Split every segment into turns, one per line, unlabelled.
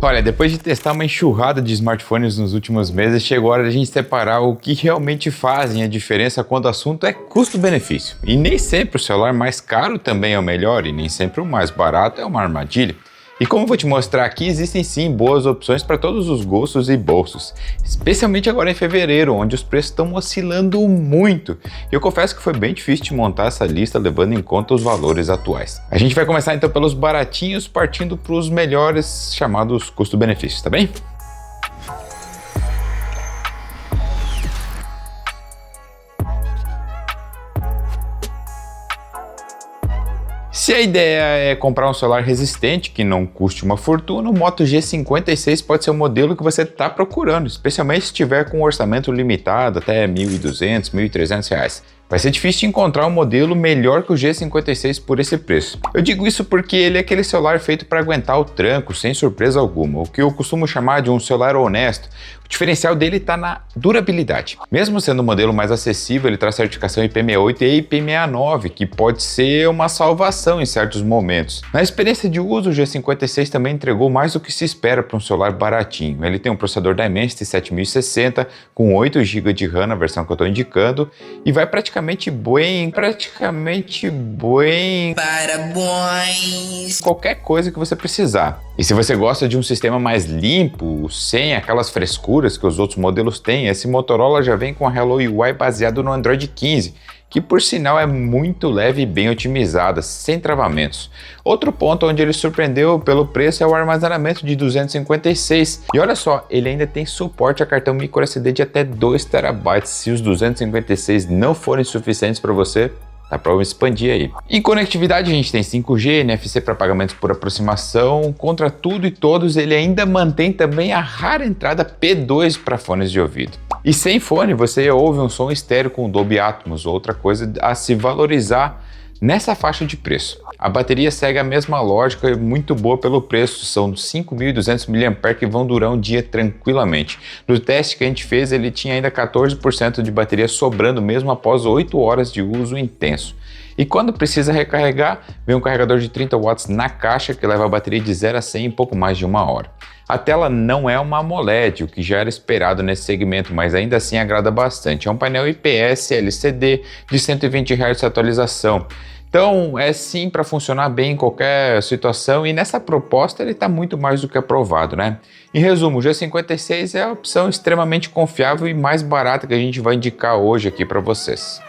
Olha, depois de testar uma enxurrada de smartphones nos últimos meses, chegou a hora de a gente separar o que realmente fazem a diferença quando o assunto é custo-benefício. E nem sempre o celular mais caro também é o melhor e nem sempre o mais barato é uma armadilha. E como eu vou te mostrar aqui, existem sim boas opções para todos os gostos e bolsos, especialmente agora em fevereiro, onde os preços estão oscilando muito. E eu confesso que foi bem difícil de montar essa lista levando em conta os valores atuais. A gente vai começar então pelos baratinhos, partindo para os melhores, chamados custo-benefício, tá bem? Se a ideia é comprar um celular resistente que não custe uma fortuna, o Moto G56 pode ser o modelo que você está procurando, especialmente se tiver com um orçamento limitado até R$ 1.200, R$ 1.300. Vai ser difícil de encontrar um modelo melhor que o G56 por esse preço. Eu digo isso porque ele é aquele celular feito para aguentar o tranco sem surpresa alguma, o que eu costumo chamar de um celular honesto. O diferencial dele está na durabilidade. Mesmo sendo um modelo mais acessível, ele traz certificação IP68 e IP69, que pode ser uma salvação em certos momentos. Na experiência de uso, o G56 também entregou mais do que se espera para um celular baratinho. Ele tem um processador Dimensity 7060 com 8 GB de RAM na versão que eu estou indicando e vai praticamente bem parabéns, qualquer coisa que você precisar. E se você gosta de um sistema mais limpo, sem aquelas frescuras que os outros modelos têm, esse Motorola já vem com a Hello UI baseado no Android 15, que por sinal é muito leve e bem otimizada, sem travamentos. Outro ponto onde ele surpreendeu pelo preço é o armazenamento de 256. E olha só, ele ainda tem suporte a cartão microSD de até 2 TB. Se os 256 não forem suficientes para você, dá para expandir aí. Em conectividade a gente tem 5G, NFC para pagamentos por aproximação. Contra tudo e todos, ele ainda mantém também a rara entrada P2 para fones de ouvido. E sem fone você ouve um som estéreo com Dolby Atmos, outra coisa a se valorizar nessa faixa de preço. A bateria segue a mesma lógica, muito boa pelo preço, são 5.200 mAh que vão durar um dia tranquilamente. No teste que a gente fez, ele tinha ainda 14% de bateria sobrando mesmo após 8 horas de uso intenso. E quando precisa recarregar, vem um carregador de 30 watts na caixa que leva a bateria de 0 a 100 em pouco mais de 1 hora. A tela não é uma AMOLED, o que já era esperado nesse segmento, mas ainda assim agrada bastante. É um painel IPS LCD de 120 Hz de atualização. Então é sim para funcionar bem em qualquer situação e nessa proposta ele está muito mais do que aprovado, né? Em resumo, o G56 é a opção extremamente confiável e mais barata que a gente vai indicar hoje aqui para vocês.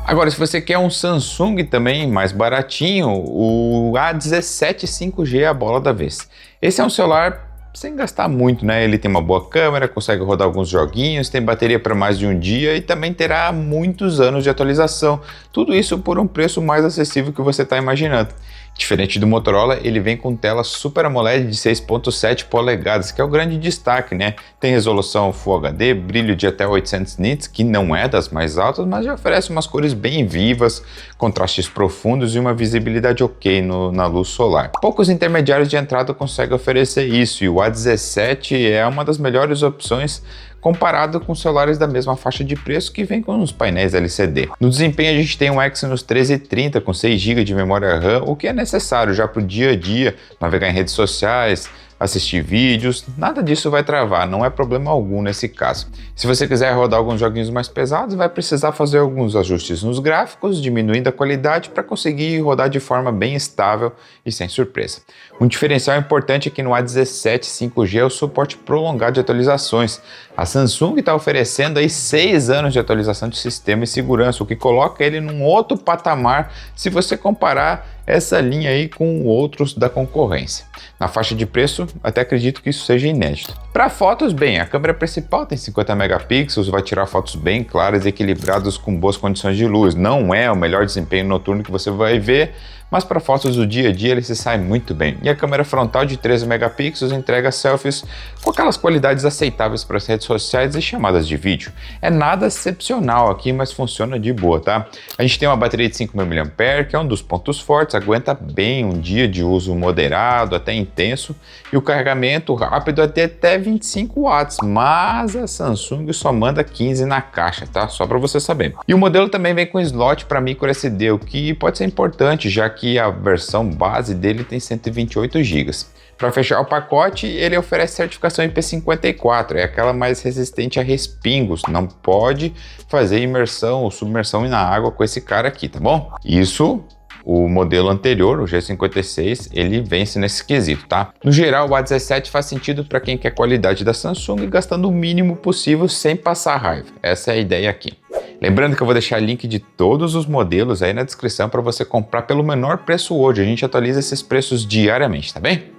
Agora, se você quer um Samsung também mais baratinho, o A17 5G é a bola da vez. Esse é um celular sem gastar muito, né? Ele tem uma boa câmera, consegue rodar alguns joguinhos, tem bateria para mais de um dia e também terá muitos anos de atualização. Tudo isso por um preço mais acessível que você está imaginando. Diferente do Motorola, ele vem com tela Super AMOLED de 6.7 polegadas, que é o grande destaque, né? Tem resolução Full HD, brilho de até 800 nits, que não é das mais altas, mas já oferece umas cores bem vivas, contrastes profundos e uma visibilidade ok na luz solar. Poucos intermediários de entrada conseguem oferecer isso, e o A17 é uma das melhores opções comparado com celulares da mesma faixa de preço que vem com os painéis LCD. No desempenho a gente tem um Exynos 1330 com 6 GB de memória RAM, o que é necessário já para o dia a dia, navegar em redes sociais, assistir vídeos, nada disso vai travar, não é problema algum nesse caso. Se você quiser rodar alguns joguinhos mais pesados, vai precisar fazer alguns ajustes nos gráficos, diminuindo a qualidade para conseguir rodar de forma bem estável e sem surpresa. Um diferencial importante aqui no A17 5G é o suporte prolongado de atualizações. A Samsung está oferecendo aí 6 anos de atualização de sistema e segurança, o que coloca ele num outro patamar se você comparar essa linha aí com outros da concorrência. Na faixa de preço, até acredito que isso seja inédito. Para fotos, bem, a câmera principal tem 50 megapixels, vai tirar fotos bem claras e equilibradas com boas condições de luz. Não é o melhor desempenho noturno que você vai ver, mas para fotos do dia a dia ele se sai muito bem. E a câmera frontal de 13 megapixels entrega selfies com aquelas qualidades aceitáveis para as redes sociais e chamadas de vídeo. É nada excepcional aqui, mas funciona de boa, tá? A gente tem uma bateria de 5.000 mAh, que é um dos pontos fortes, aguenta bem um dia de uso moderado até intenso, e o carregamento rápido até 25 watts, mas a Samsung só manda 15 na caixa, tá? Só para você saber. E o modelo também vem com slot para microSD, o que pode ser importante, já que a versão base dele tem 128 GB. Para fechar o pacote, ele oferece certificação IP54, é aquela mais resistente a respingos, não pode fazer imersão ou submersão na água com esse cara aqui, tá bom? Isso, o modelo anterior, o G56, ele vence nesse quesito, tá? No geral, o A17 faz sentido para quem quer qualidade da Samsung gastando o mínimo possível sem passar raiva, essa é a ideia aqui. Lembrando que eu vou deixar link de todos os modelos aí na descrição para você comprar pelo menor preço hoje, a gente atualiza esses preços diariamente, tá bem?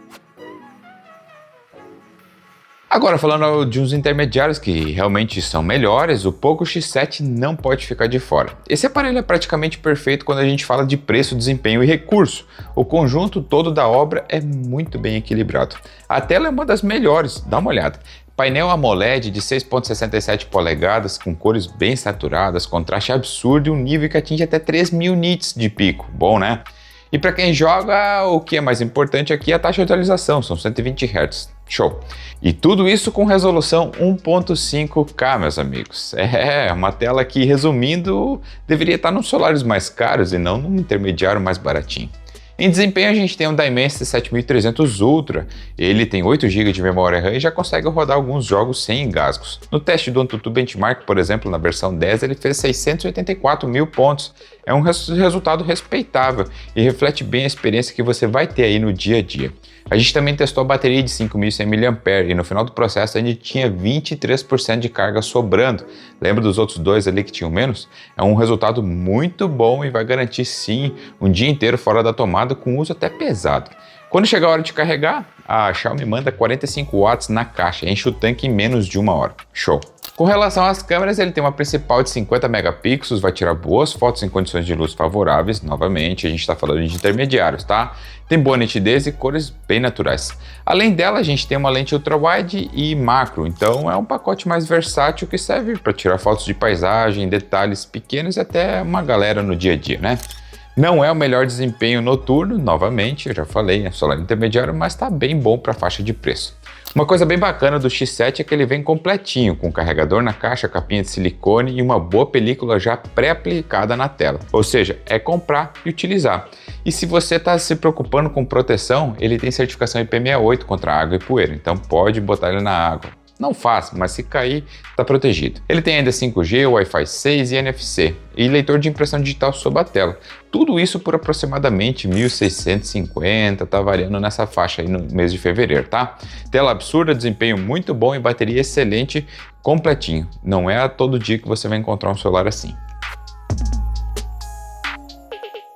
Agora, falando de uns intermediários que realmente são melhores, o Poco X7 não pode ficar de fora. Esse aparelho é praticamente perfeito quando a gente fala de preço, desempenho e recurso. O conjunto todo da obra é muito bem equilibrado. A tela é uma das melhores, dá uma olhada. Painel AMOLED de 6,67 polegadas, com cores bem saturadas, contraste absurdo e um nível que atinge até 3.000 nits de pico. Bom, né? E para quem joga, o que é mais importante aqui é a taxa de atualização, são 120 Hz. Show! E tudo isso com resolução 1.5K, meus amigos. É, uma tela que, resumindo, deveria estar nos celulares mais caros e não num intermediário mais baratinho. Em desempenho, a gente tem um Dimensity 7300 Ultra, ele tem 8 GB de memória RAM e já consegue rodar alguns jogos sem engasgos. No teste do AnTuTu Benchmark, por exemplo, na versão 10, ele fez 684 mil pontos. É um resultado respeitável e reflete bem a experiência que você vai ter aí no dia a dia. A gente também testou a bateria de 5.100 mAh e no final do processo a gente tinha 23% de carga sobrando. Lembra dos outros dois ali que tinham menos? É um resultado muito bom e vai garantir sim um dia inteiro fora da tomada com uso até pesado. Quando chegar a hora de carregar, a Xiaomi manda 45 watts na caixa, enche o tanque em menos de 1 hora. Show! Com relação às câmeras, ele tem uma principal de 50 megapixels, vai tirar boas fotos em condições de luz favoráveis, novamente, a gente está falando de intermediários, tá? Tem boa nitidez e cores bem naturais. Além dela, a gente tem uma lente ultra-wide e macro, então é um pacote mais versátil que serve para tirar fotos de paisagem, detalhes pequenos e até uma galera no dia a dia, né? Não é o melhor desempenho noturno, novamente, eu já falei, é celular intermediário, mas está bem bom para a faixa de preço. Uma coisa bem bacana do X7 é que ele vem completinho, com carregador na caixa, capinha de silicone e uma boa película já pré-aplicada na tela. Ou seja, é comprar e utilizar. E se você está se preocupando com proteção, ele tem certificação IP68 contra água e poeira, então pode botar ele na água. Não fácil, mas se cair, está protegido. Ele tem ainda 5G, Wi-Fi 6 e NFC, e leitor de impressão digital sob a tela. Tudo isso por aproximadamente 1.650, tá variando nessa faixa aí no mês de fevereiro, tá? Tela absurda, desempenho muito bom e bateria excelente, completinho. Não é a todo dia que você vai encontrar um celular assim.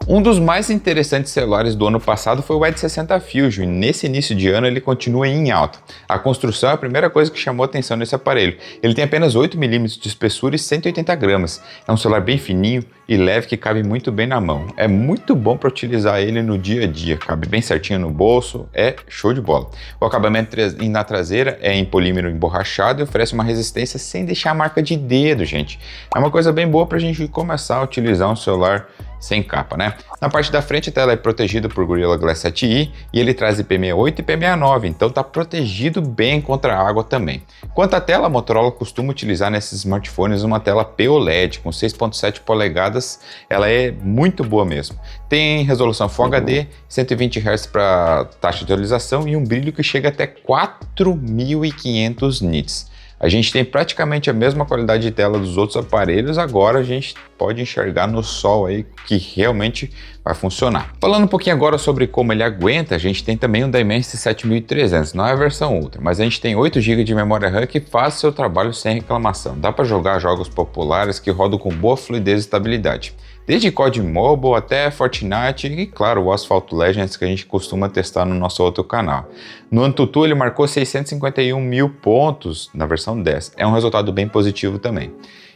Um dos mais interessantes celulares do ano passado foi o Edge60 Fusion e nesse início de ano ele continua em alta. A construção é a primeira coisa que chamou atenção nesse aparelho. Ele tem apenas 8 mm de espessura e 180 gramas. É um celular bem fininho e leve que cabe muito bem na mão. É muito bom para utilizar ele no dia a dia, cabe bem certinho no bolso, é show de bola. O acabamento na traseira é em polímero emborrachado e oferece uma resistência sem deixar a marca de dedo, gente. É uma coisa bem boa para a gente começar a utilizar um celular sem capa, né? Na parte da frente a tela é protegida por Gorilla Glass 7i e ele traz IP68 e IP69, então tá protegido bem contra a água também. Quanto à tela, a Motorola costuma utilizar nesses smartphones uma tela POLED com 6.7 polegadas, ela é muito boa mesmo. Tem resolução Full HD, 120 Hz para taxa de atualização e um brilho que chega até 4.500 nits. A gente tem praticamente a mesma qualidade de tela dos outros aparelhos, agora a gente pode enxergar no sol aí que realmente vai funcionar. Falando um pouquinho agora sobre como ele aguenta, a gente tem também um Dimensity 7300, não é a versão Ultra, mas a gente tem 8 GB de memória RAM que faz seu trabalho sem reclamação. Dá para jogar jogos populares que rodam com boa fluidez e estabilidade. Desde COD Mobile até Fortnite e, claro, o Asphalt Legends que a gente costuma testar no nosso outro canal. No AnTuTu ele marcou 651 mil pontos na versão 10. É um resultado bem positivo também.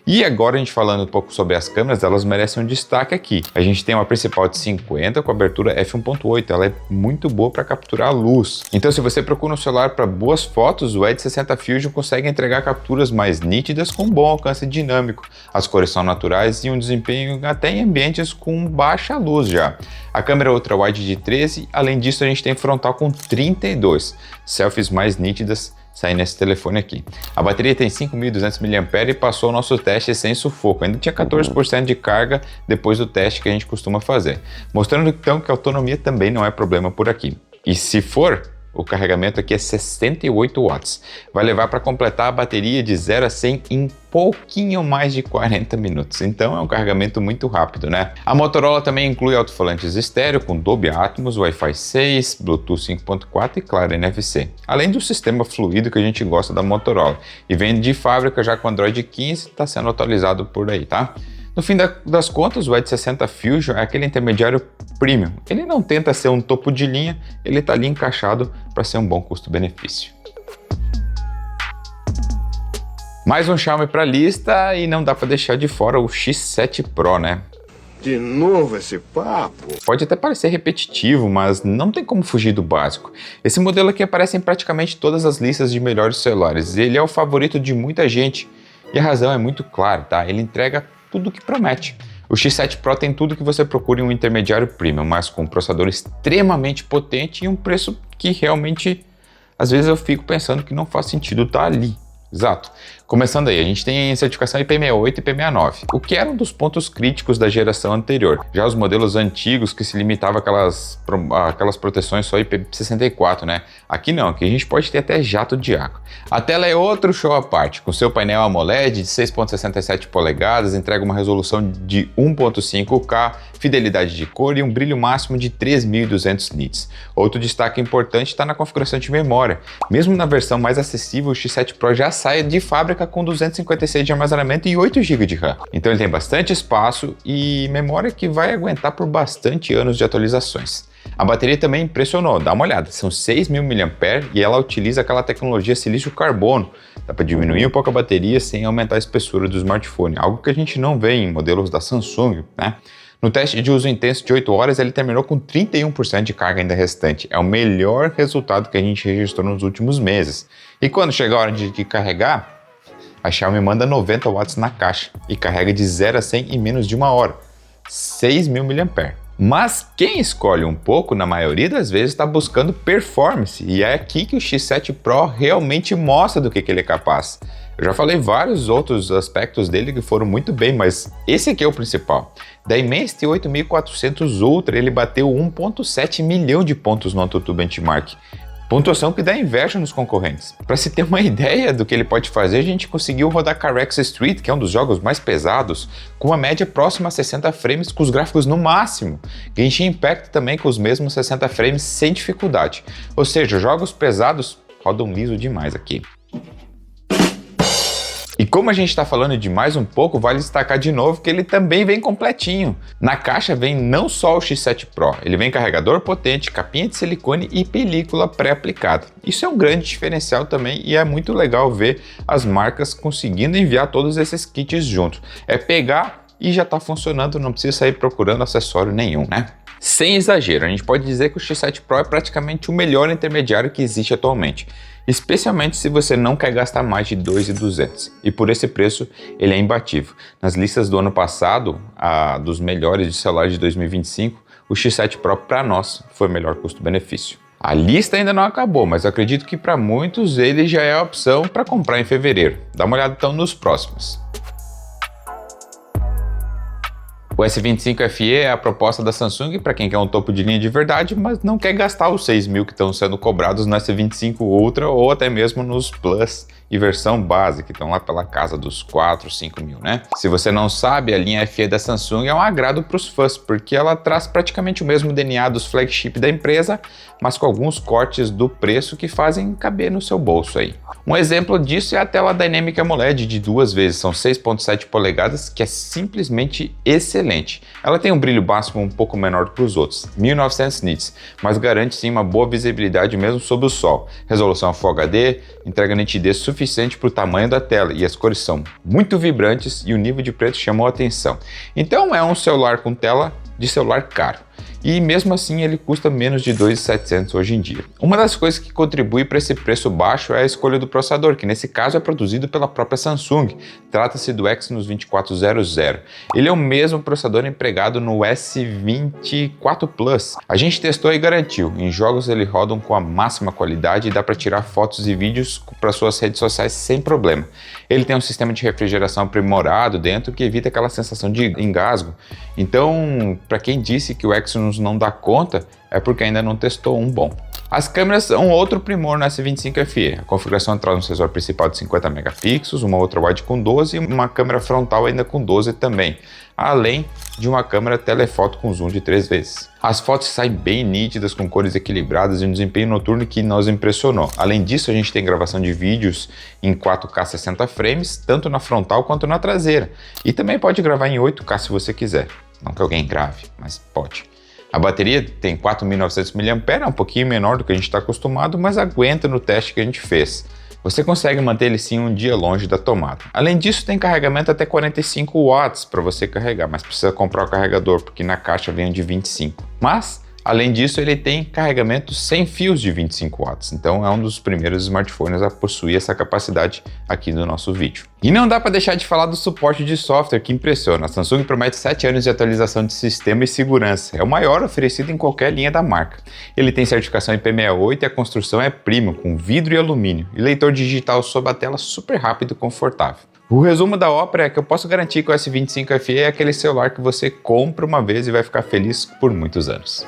E agora a gente falando um pouco sobre as câmeras, elas merecem um destaque aqui. A gente tem uma principal de 50 com abertura f1.8, ela é muito boa para capturar a luz. Então se você procura um celular para boas fotos, o Edge60 Fusion consegue entregar capturas mais nítidas com bom alcance dinâmico. As cores são naturais e um desempenho até em ambientes com baixa luz já. A câmera ultra-wide de 13, além disso a gente tem frontal com 32, selfies mais nítidas, sair nesse telefone aqui. A bateria tem 5.200 mAh e passou o nosso teste sem sufoco. Ainda tinha 14% de carga depois do teste que a gente costuma fazer. Mostrando então que a autonomia também não é problema por aqui. E se for, o carregamento aqui é 68 watts. Vai levar para completar a bateria de 0 a 100 em pouquinho mais de 40 minutos. Então é um carregamento muito rápido, né? A Motorola também inclui alto-falantes estéreo com Dolby Atmos, Wi-Fi 6, Bluetooth 5.4 e claro, NFC. Além do sistema fluido que a gente gosta da Motorola. E vem de fábrica já com Android 15, está sendo atualizado por aí, tá? No fim das contas, o Edge 60 Fusion é aquele intermediário premium. Ele não tenta ser um topo de linha, ele está ali encaixado para ser um bom custo-benefício. Mais um Xiaomi para a lista e não dá para deixar de fora o X7 Pro, né?
De novo esse papo?
Pode até parecer repetitivo, mas não tem como fugir do básico. Esse modelo aqui aparece em praticamente todas as listas de melhores celulares. Ele é o favorito de muita gente e a razão é muito clara, tá? Ele entrega tudo o que promete. O X7 Pro tem tudo que você procura em um intermediário premium, mas com um processador extremamente potente e um preço que realmente, às vezes eu fico pensando que não faz sentido estar ali. Exato. Começando aí, a gente tem certificação IP68 e IP69, o que era um dos pontos críticos da geração anterior. Já os modelos antigos que se limitavam aquelas proteções só IP64, né? Aqui não, aqui a gente pode ter até jato de água. A tela é outro show à parte, com seu painel AMOLED de 6.67 polegadas, entrega uma resolução de 1.5K, fidelidade de cor e um brilho máximo de 3.200 nits. Outro destaque importante está na configuração de memória. Mesmo na versão mais acessível, o X7 Pro já sai de fábrica com 256 de armazenamento e 8 GB de RAM. Então ele tem bastante espaço e memória que vai aguentar por bastante anos de atualizações. A bateria também impressionou, dá uma olhada, são 6.000 mAh e ela utiliza aquela tecnologia silício carbono. Dá para diminuir um pouco a bateria sem aumentar a espessura do smartphone, algo que a gente não vê em modelos da Samsung, né? No teste de uso intenso de 8 horas, ele terminou com 31% de carga ainda restante. É o melhor resultado que a gente registrou nos últimos meses. E quando chega a hora de carregar, a Xiaomi manda 90 watts na caixa e carrega de 0 a 100 em menos de uma hora, 6.000 mAh. Mas quem escolhe um pouco, na maioria das vezes, está buscando performance, e é aqui que o X7 Pro realmente mostra do que ele é capaz. Eu já falei vários outros aspectos dele que foram muito bem, mas esse aqui é o principal. Da Dimensity 8400 Ultra, ele bateu 1.7 milhão de pontos no AnTuTu Benchmark. Pontuação que dá inveja nos concorrentes. Para se ter uma ideia do que ele pode fazer, a gente conseguiu rodar Carex Street, que é um dos jogos mais pesados, com uma média próxima a 60 frames com os gráficos no máximo. Genshin Impact também com os mesmos 60 frames sem dificuldade. Ou seja, jogos pesados rodam liso demais aqui. E como a gente está falando de mais um pouco, vale destacar de novo que ele também vem completinho. Na caixa vem não só o X7 Pro, ele vem carregador potente, capinha de silicone e película pré-aplicada. Isso é um grande diferencial também e é muito legal ver as marcas conseguindo enviar todos esses kits juntos. É pegar e já está funcionando, não precisa sair procurando acessório nenhum, né? Sem exagero, a gente pode dizer que o X7 Pro é praticamente o melhor intermediário que existe atualmente, especialmente se você não quer gastar mais de 2.200. E por esse preço, ele é imbatível. Nas listas do ano passado, dos melhores de celular de 2025, o X7 Pro para nós foi o melhor custo-benefício. A lista ainda não acabou, mas eu acredito que para muitos ele já é a opção para comprar em fevereiro. Dá uma olhada então nos próximos. O S25 FE é a proposta da Samsung para quem quer um topo de linha de verdade, mas não quer gastar os 6.000 que estão sendo cobrados no S25 Ultra ou até mesmo nos Plus e versão base, que estão lá pela casa dos 4, 5 mil, né? Se você não sabe, a linha FE da Samsung é um agrado para os fãs, porque ela traz praticamente o mesmo DNA dos flagship da empresa, mas com alguns cortes do preço que fazem caber no seu bolso aí. Um exemplo disso é a tela Dynamic AMOLED de 2 vezes, são 6.7 polegadas, que é simplesmente excelente. Ela tem um brilho máximo um pouco menor que os outros, 1900 nits, mas garante sim uma boa visibilidade mesmo sob o sol. Resolução Full HD, entrega nitidez suficiente para o tamanho da tela e as cores são muito vibrantes e o nível de preto chamou a atenção. Então é um celular com tela de celular caro. e mesmo assim ele custa menos de 2.700 hoje em dia. Uma das coisas que contribui para esse preço baixo é a escolha do processador, que nesse caso é produzido pela própria Samsung. Trata-se do Exynos 2400. Ele é o mesmo processador empregado no S24 Plus. A gente testou e garantiu. Em jogos ele rodam com a máxima qualidade e dá para tirar fotos e vídeos para suas redes sociais sem problema. Ele tem um sistema de refrigeração aprimorado dentro que evita aquela sensação de engasgo. Então, para quem disse que o Exynos não dá conta, é porque ainda não testou um bom. As câmeras são outro primor no S25 FE. A configuração traz um sensor principal de 50 megapixels, uma outra wide com 12 e uma câmera frontal ainda com 12 também, além de uma câmera telefoto com zoom de 3 vezes. As fotos saem bem nítidas, com cores equilibradas e um desempenho noturno que nos impressionou. Além disso, a gente tem gravação de vídeos em 4K 60 frames, tanto na frontal quanto na traseira. E também pode gravar em 8K se você quiser. Não que alguém grave, mas pode. A bateria tem 4.900 mAh, é um pouquinho menor do que a gente está acostumado, mas aguenta no teste que a gente fez. Você consegue manter ele sim um dia longe da tomada. Além disso, tem carregamento até 45 watts para você carregar, mas precisa comprar o carregador, porque na caixa vem de 25. Mas, além disso, ele tem carregamento sem fios de 25 watts, então é um dos primeiros smartphones a possuir essa capacidade aqui no nosso vídeo. E não dá para deixar de falar do suporte de software, que impressiona. A Samsung promete 7 anos de atualização de sistema e segurança. É o maior oferecido em qualquer linha da marca. Ele tem certificação IP68 e a construção é premium, com vidro e alumínio, e leitor digital sob a tela super rápido e confortável. O resumo da ópera é que eu posso garantir que o S25 FE é aquele celular que você compra uma vez e vai ficar feliz por muitos anos.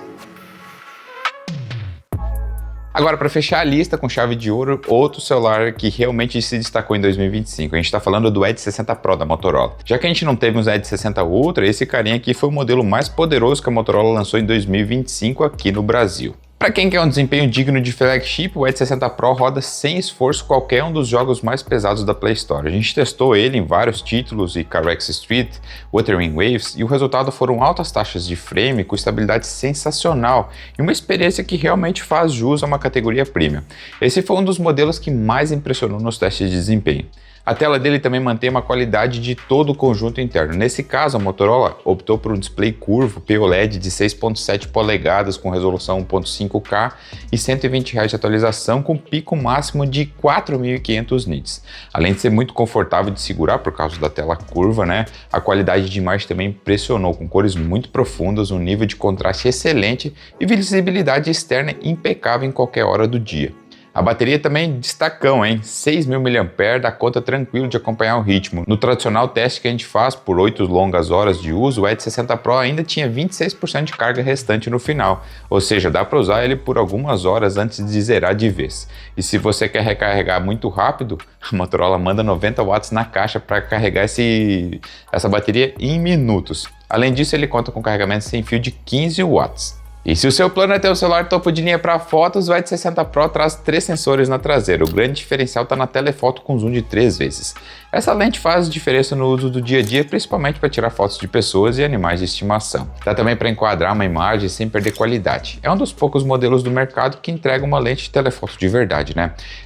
Agora, para fechar a lista com chave de ouro, outro celular que realmente se destacou em 2025. A gente está falando do Edge 60 Pro da Motorola. Já que a gente não teve uns Edge 60 Ultra, esse carinha aqui foi o modelo mais poderoso que a Motorola lançou em 2025 aqui no Brasil. Para quem quer um desempenho digno de flagship, o Edge 60 Pro roda sem esforço qualquer um dos jogos mais pesados da Play Store. A gente testou ele em vários títulos e Carex Street, Wuthering Waves, e o resultado foram altas taxas de frame com estabilidade sensacional e uma experiência que realmente faz jus a uma categoria premium. Esse foi um dos modelos que mais impressionou nos testes de desempenho. A tela dele também mantém uma qualidade de todo o conjunto interno. Nesse caso, a Motorola optou por um display curvo POLED de 6.7 polegadas com resolução 1.5K e 120 Hz de atualização com pico máximo de 4.500 nits. Além de ser muito confortável de segurar por causa da tela curva, a qualidade de imagem também impressionou, com cores muito profundas, um nível de contraste excelente e visibilidade externa impecável em qualquer hora do dia. A bateria também destacão, 6.000 mAh, dá conta tranquilo de acompanhar o ritmo. No tradicional teste que a gente faz por 8 longas horas de uso, o Edge 60 Pro ainda tinha 26% de carga restante no final, ou seja, dá para usar ele por algumas horas antes de zerar de vez. E se você quer recarregar muito rápido, a Motorola manda 90 watts na caixa para carregar essa bateria em minutos. Além disso, ele conta com carregamento sem fio de 15 watts. E se o seu plano é ter um celular topo de linha para fotos, o Edge 60 Pro traz 3 sensores na traseira. O grande diferencial está na telefoto com zoom de 3 vezes. Essa lente faz diferença no uso do dia a dia, principalmente para tirar fotos de pessoas e animais de estimação. Dá também para enquadrar uma imagem sem perder qualidade. É um dos poucos modelos do mercado que entrega uma lente de telefoto de verdade,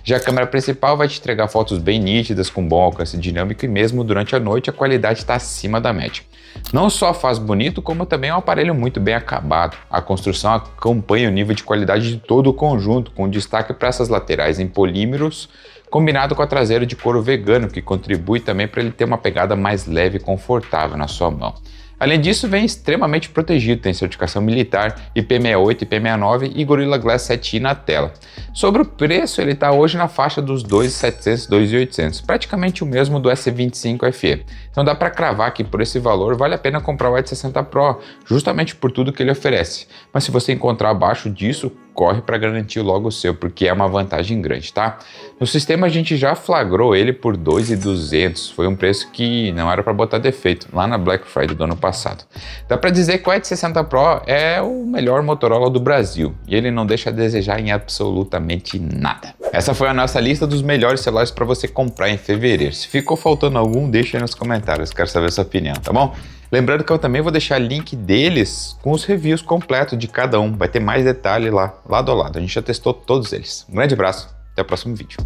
Já a câmera principal vai te entregar fotos bem nítidas, com bom alcance dinâmico, e mesmo durante a noite a qualidade está acima da média. Não só faz bonito, como também é um aparelho muito bem acabado. A construção acompanha o nível de qualidade de todo o conjunto, com destaque para essas laterais em polímeros, combinado com a traseira de couro vegano, que contribui também para ele ter uma pegada mais leve e confortável na sua mão. Além disso, vem extremamente protegido, tem certificação militar, IP68, IP69 e Gorilla Glass 7i na tela. Sobre o preço, ele está hoje na faixa dos 2.700, 2.800, praticamente o mesmo do S25 FE. Então dá para cravar que por esse valor vale a pena comprar o Edge 60 Pro, justamente por tudo que ele oferece. Mas se você encontrar abaixo disso, corre para garantir logo o seu, porque é uma vantagem grande, tá? No sistema a gente já flagrou ele por 2.200, foi um preço que não era para botar defeito, lá na Black Friday do ano passado. Dá para dizer que o Edge 60 Pro é o melhor Motorola do Brasil, e ele não deixa a desejar em absolutamente nada. Essa foi a nossa lista dos melhores celulares para você comprar em fevereiro. Se ficou faltando algum, deixa aí nos comentários, quero saber a sua opinião, tá bom? Lembrando que eu também vou deixar link deles com os reviews completos de cada um. Vai ter mais detalhe lá, lado a lado. A gente já testou todos eles. Um grande abraço, até o próximo vídeo.